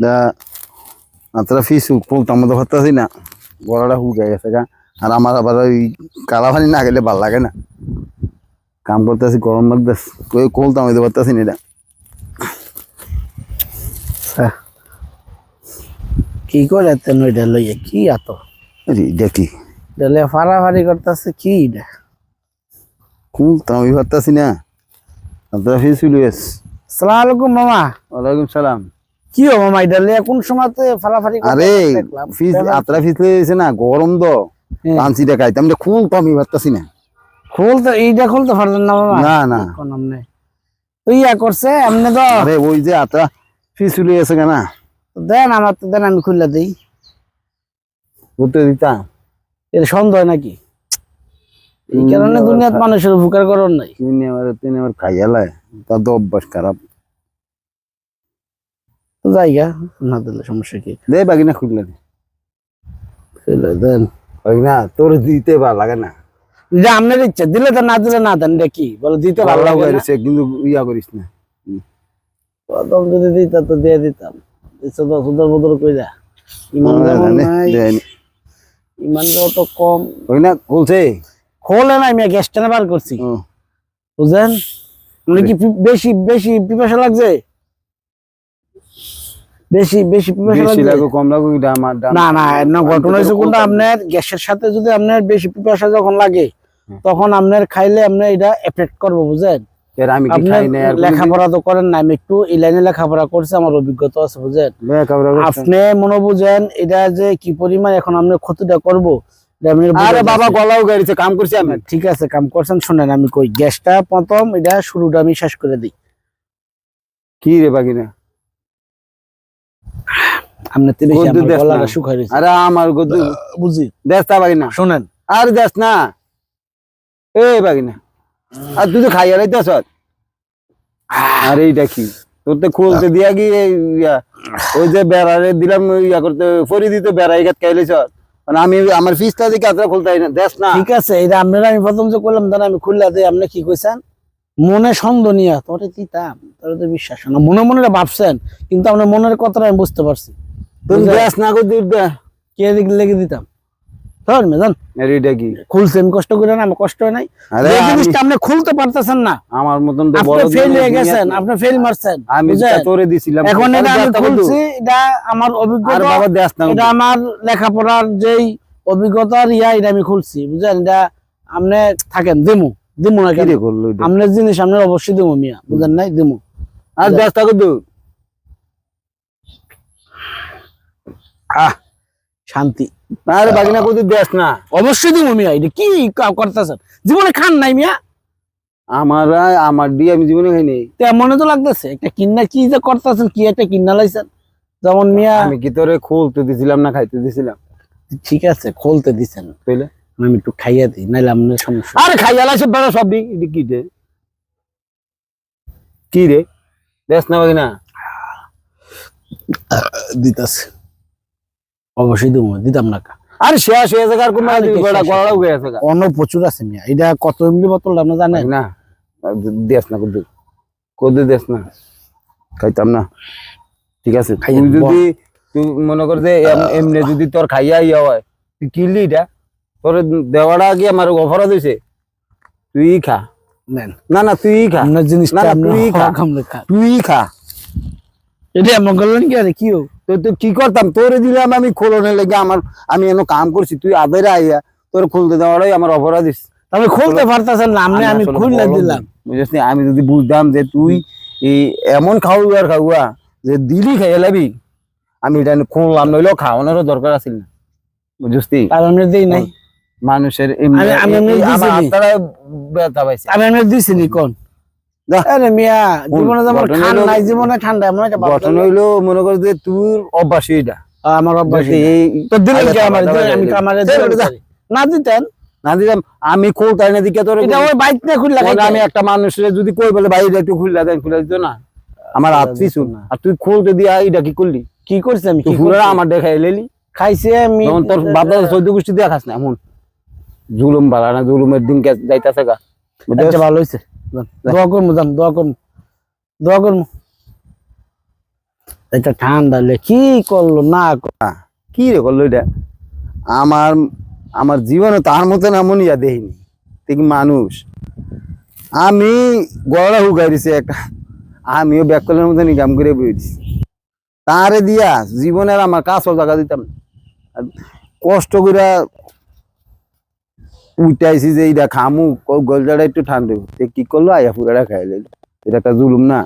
দা আতরা ফিস ফুলতাম মতো হতাছি না গলাটা হুকে গেছে গা। আর আমার আবার ওই কালা পানি না গেলে ভাল লাগে না, কাম করতেছি গরম লাগতেছে, খুলতাম হইতে পারতেছি না এটা। কি করে তেন এটা লইয়া কি এত এটা কি ডেলে ফাড়াফাড়ি করতেছে কি এটা? খুলতাম হইতে পারতেছি না। আতরা ফিস লুয়েস। আসসালামু আলাইকুম মামা। ওয়ালাইকুম সালাম। কি হো মামা এটা লইয়া কোন সময়তে ফাড়াফাড়ি আরে ফিস আতরা ফিস লইছে না, গরম তো পাঁচি খাইতাম, এটা খুলতাম হইতে পারতেছি না। খুলতে এইটা খুলতে পারলেন না মামা? না না কোন আমনে তো ইয়া করছে আমনে তো। আরে ওই যে আতরা ফিস লইছে কেনা দেন আমার তো দেন, আমি খুললা দিই। ঘুরতে দিতাম এটা সন্দেহ নাকি? এই কারণে দুনিয়াত মানুষের উপকার করার নাই। তিনি আমার খাইয়ালায়, তার তো অভ্যাস খারাপ। তো জায়গা না দিলে সমস্যা কি? দে বাগিনা খুললে খুলে দেন। না তোর দিতে ভালো লাগে না, যে আপনার ইচ্ছা, দিলে তো না দিলে না দেন, এটা কি বলে দিতে ভালো লাগে না? কিন্তু ইয়া করিস না। প্রথম যদি দিতা তো দিয়ে দিতাম, সুদর বদল কইরা ইমান যেমন নাই, ইমান তো কম। ওই না খুলছে খোলে নাই, আমি গ্যাস টেনে বার করছি, বুঝলেন? মানে কি বেশি বেশি পিপাসা লাগছে? বেশি বেশি পিপাসা লাগছে? কম লাগবে না না না, ঘটনা হয়েছে কোনটা, আপনার গ্যাসের সাথে যদি আপনার বেশি পিপাসা যখন লাগে তখন আপনার খাইলে আপনার এটা এফেক্ট করবো, বুঝলেন? লেখাপড়া তো করেন না, আমি একটু এই লাইনে লেখাপড়া করছি, আমার অভিজ্ঞতা আছে, বুঝলেন? আপনি মনে বুঝেন এটা যে কি পরিমাণ এখন আপনার ক্ষতিটা করবো। আরে বাবা গলাও গাড়িতে কাম করছি আমি। ঠিক আছে কাম করছেন, শুনেন আমি কই, গ্যাসটা প্রথম এটা শুরুটা আমি শেষ করে দিই। কি রে বাগিনা আপনার তো বেশি আমার গলাটা শুকাই রইছে। আরে আমার গদু বুঝি দেশটা বাগিনা, শুনেন। আর দেশ না এ বাগিনা, আর তুই তো খাইয়া রাইতেছ। আরে এইটা কি তোর তো খুলতে দিয়া গিয়ে ওই যে বেড়ারে দিলাম ইয়া করতে ফরি দিতে বেড়াই গাত খাইলেছ, মানে আমি আমার ফিসটা দিকে আতরা খুলতে দেশ না। ঠিক আছে এটা আপনারা আমি প্রথম যে করলাম দেন আমি খুললা দিই, আপনি কি কইছেন মনে সন্দেহ নিয়া তোরে দিতাম, তোরে তো বিশ্বাস না, মনে মনে ভাবছেন, কিন্তু আপনার মনের কথাটা আমি বুঝতে পারছি। তুমি দেশ না করে দিতে কে দিক লেগে দিতাম ধর মেজান। এইটা কি খুলছে আমি কষ্ট করে না, আমার কষ্ট হয় নাই। যে জিনিসটা আপনি খুলতে পারতেছেন না, আমার মতন তো আপনি ফেল হয়ে গেছেন, আপনি ফেল মারছেন, আমি তোরে দিছিলাম। এখন এটা আমি খুলছি, এটা আমার অভিজ্ঞতা, এটা আমার লেখাপড়ার যেই অভিজ্ঞতার এটা আমি খুলছি, বুঝলেন? এটা আপনি থাকেন দিমু দিমু না কেন, আপনার জিনিস আপনার অবশ্যই দিমু মিয়া, বুঝলেন নাই? দিমু আর ব্যস্ত করতো শান্তি। আরে বাগিনা কত দেশ না, অবশ্যই দিমু মিয়া। এটা কি করতেছেন, জীবনে খান নাই মিয়া? আমার দিয়ে আমি জীবনে খাই নাই। মনে তো লাগতেছে একটা কিন্না কি যে করতেছেন, কি একটা কিন্না লাইছেন যেমন মিয়া। আমি কি তোরে খুলতে দিছিলাম না খাইতে দিছিলাম? ঠিক আছে খুলতে দিছেন, তাইলে আমি একটু খাইয়া দিই, নাইলে আপনার সমস্যা। আরে খাইয়া লাইছে বেড়া সব কি রে, কি রে দেশ না বাগিনা? দিতাছে অবশ্যই দেবো, দিতাম না। আরে শেষ হয়ে গেছে, আর কোন গলাও গেছে অন্য প্রচুর আছে মিয়া। এটা কত এমনি বোতল আপনি জানেন না? দেশ না কদু দেশ না, খাইতাম না। ঠিক আছে তুই যদি তুই মনে কর যে এমনি যদি তোর খাইয়া ইয়া হয়, তুই কিনলি এটা তোর দেওয়াটা কি আমার অফার দিছে, তুই খা। না না তুই খা, তুই খা। এটা এমন করলেন কি? আরে কি তুই কি করতাম, তোরে দিলাম আমি খোলনের লেগে, আমি এমন কাম করছি, তুই আদারে আইয়া তোর খুলতে দেওয়াটাই আমার অপরাধ দিস। আমি খুলতে পারতেছেন না, আমি খুললে দিলাম, বুঝছিস? আমি যদি বুঝতাম যে তুই এই এমন খাওয়া যে দিলি খাইয়া লাবি, আমি এটা খুললাম, নইলেও খাওয়ানোরও দরকার আছিল না, বুঝছিস? দিই নাই মানুষের ব্যথা পাইছে, আমি দিছিনি কোন? আরে মিয়া জীবনে যেমন খান নাই, জীবনে ঠান্ডা এমন একটা গঠন হইলো মনে কর যে তোর অভ্যাস এইটা, আমার অভ্যাস তো দিলেন কি? আমার আমি কামারে না দিতেন না দিতাম, আমি খুলতাই না দিকে তোর এটা ওই বাইক না খুললা। আমি একটা মানুষের যদি কই বলে বাইরে একটু খুললা দেন, খুলে দিত না আমার হাতছি শুন, আর তুই খুলতে দিয়া এইটা কি করলি? কি করছি আমি? আমার দেখাই লেলি খাইছি আমি, তোর বাবা 14 গোষ্ঠী দিয়া খাস না এমন জুলুম বালা না, জুলুমের দিন যাইতাছে গা। ভালো হয়েছে, দোয়া করবো, দোয়া করবো, দোয়া করবো। এটা ঠান্ডা হলে কি করলো না কি রে করলো এটা? আমার আমার জীবনে তার মতন এমন ইয়া দেখিনি। তুই কি মানুষ? আমি গলা হুগাই দিছি একটা, আমিও ব্যাককলের মধ্যে নিকাম করে বইছি তারে দিয়া জীবনের আমার কাজ জায়গা দিতাম না। আর কষ্ট করে উঠাইছি যে এইটা খামু, গলজাটা একটু ঠান্ডা কি করলো, আয়া পুরাটা খাইলে। এটা একটা জুলুম না?